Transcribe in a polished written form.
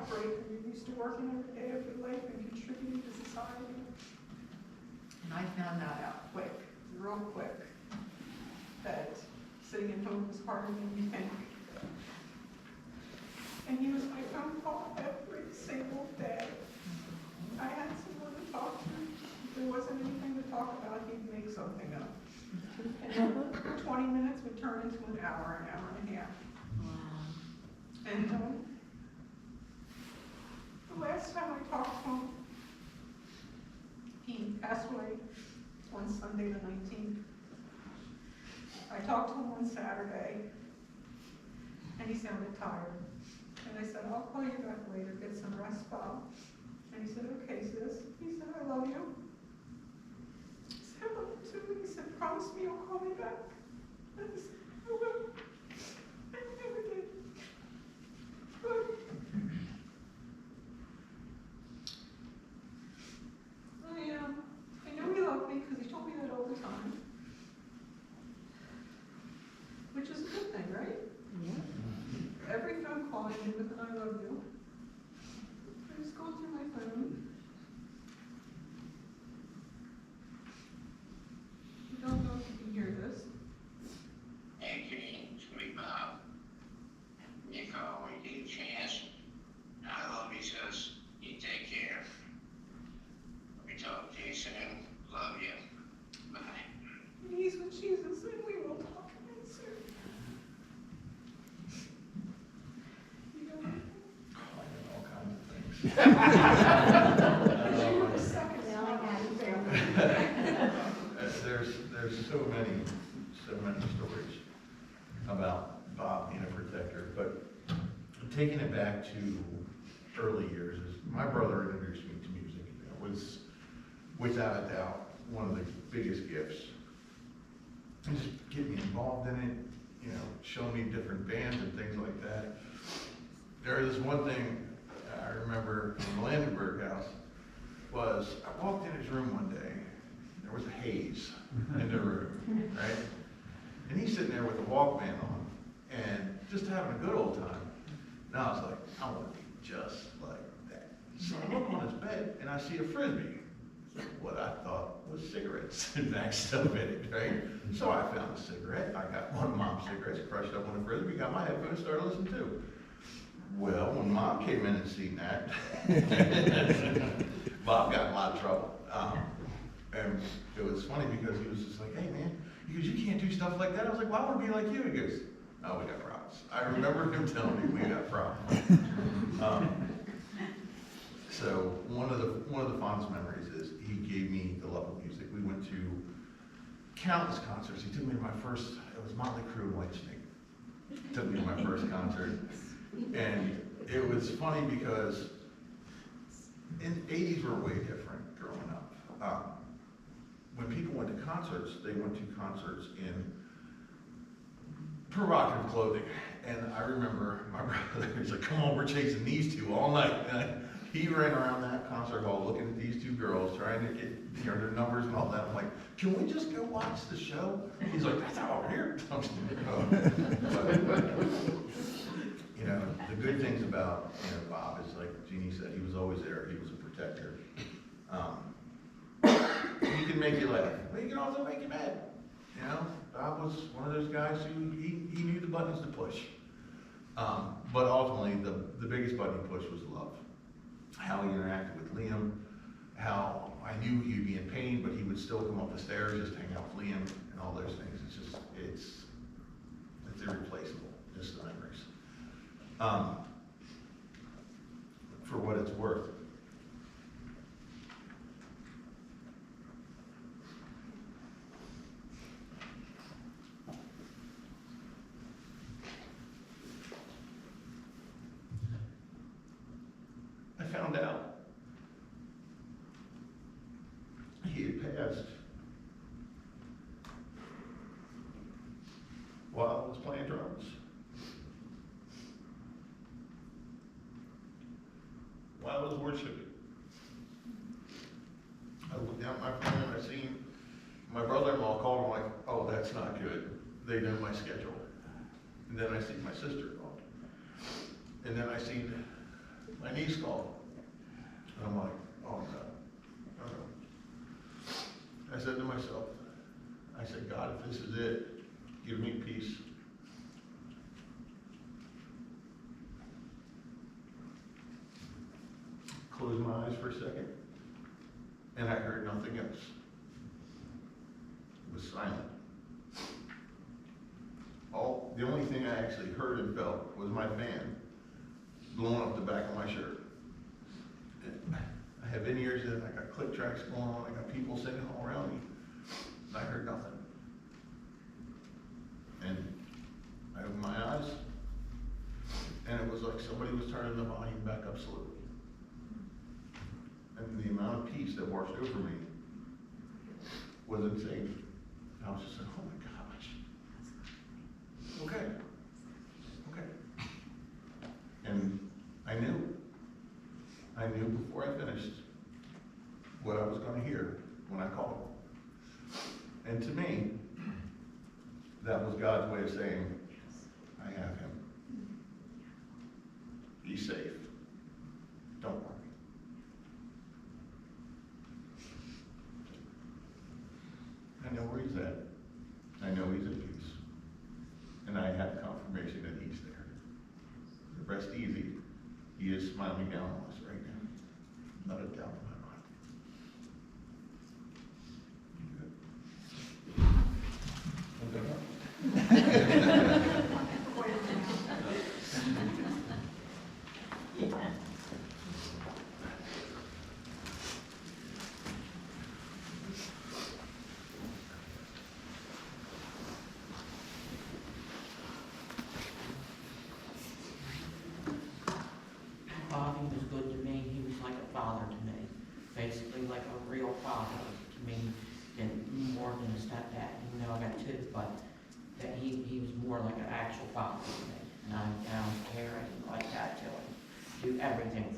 a break, and you're used to working every day of your life and contributing to society. And I found that out quick, real quick, that sitting at home was harder than you think. And he was my phone call every single day. I had someone to talk to. If there wasn't anything to talk about, he'd make something up. And 20 minutes would turn into an hour and a half. And the last time I talked to him, he passed away on Sunday the 19th. I talked to him on Saturday, and he sounded tired. And I said, I'll call you back later, get some rest, Bob. And he said, okay, sis. He said, I love you. I said, I love you too. He said, promise me you'll call me back. And I said, I will. I never did. But I know he loved me because he told me that all the time. Which is a good thing, right? Yeah. Every phone call I do with an I love you. I was going through my phone. I don't know if you can hear this. Hey, Jane, it's me, Bob. You call when you get a chance. I love you, sis. You take care. Let me talk to you soon. Love you. Bye. He's with Jesus, and we will talk again soon. You know, All kinds of things. you were the second one in the family. There's so many stories about Bob being a protector, but taking it back to early years, is my brother introduced me to music. It was, without a doubt, one of the biggest gifts. And just get me involved in it, show me different bands and things like that. There was one thing I remember in the Landenberg house was I walked in his room one day. There was a haze in the room, right? And he's sitting there with a Walkman on and just having a good old time. And I was like, I want to be just like that. So I look on his bed and I see a Frisbee. What I thought was cigarettes and maxed up in it, right? So I found a cigarette. I got one of Mom's cigarettes, crushed up on a Frisbee, got my headphones, started listening to. Well, when Mom came in and seen that, Bob got in a lot of trouble. And it was funny because he was just like, hey man, he goes, you can't do stuff like that. I was like, well, I want to be like you. He goes, oh, we got problems. I remember him telling me we got problems. So one of the fondest memories is he gave me the love of music. We went to countless concerts. He took me to my first, it was Motley Crue and Whitesnake. Took me to my first concert. And it was funny because in the 80s were way different growing up. When people went to concerts, they went to concerts in provocative clothing. And I remember my brother was like, come on, we're chasing these two all night. And he ran around that concert hall looking at these two girls, trying to get their numbers and all that. I'm like, can we just go watch the show? He's like, that's not over here. The good things about Bob is, like Jeannie said, he was always there. He was a protector. He can make you laugh, but he can also make you mad. Bob was one of those guys who he knew the buttons to push. But ultimately, the biggest button he pushed was love. How he interacted with Liam, how I knew he'd be in pain, but he would still come up the stairs, just hang out with Liam, and all those things. It's irreplaceable, just the memories. For what it's worth, I found out he had passed while I was playing drums. While I was worshiping. I looked down at my phone and I seen my brother-in-law called him like, oh, that's not good. They know my schedule. And then I seen my sister-in-law. And then I seen my niece called. And I'm like, oh no, oh no. I said to myself, I said, God, if this is it, give me peace. Closed my eyes for a second, and I heard nothing else. It was silent. The only thing I actually heard and felt was my fan blowing up the back of my shirt. I have in-ears in, I got click tracks going on, I got people singing all around me, and I heard nothing. And I opened my eyes, and it was like somebody was turning the volume back up slowly. And the amount of peace that washed over me was insane. I was just like, oh my gosh. Okay. And I knew before I finished what I was going to hear when I called. And to me, that was God's way of saying, I have him. Be safe. Don't worry. I know where he's at. I know he's at peace. And I have confirmation that he's there. Rest easy. He is smiling down on us right now. Not a doubt in my mind. Bobby was good to me. He was like a father to me, basically like a real father to me, and more than a stepdad. Even though I got two, but that he was more like an actual father to me. And I was caring like that to him, do everything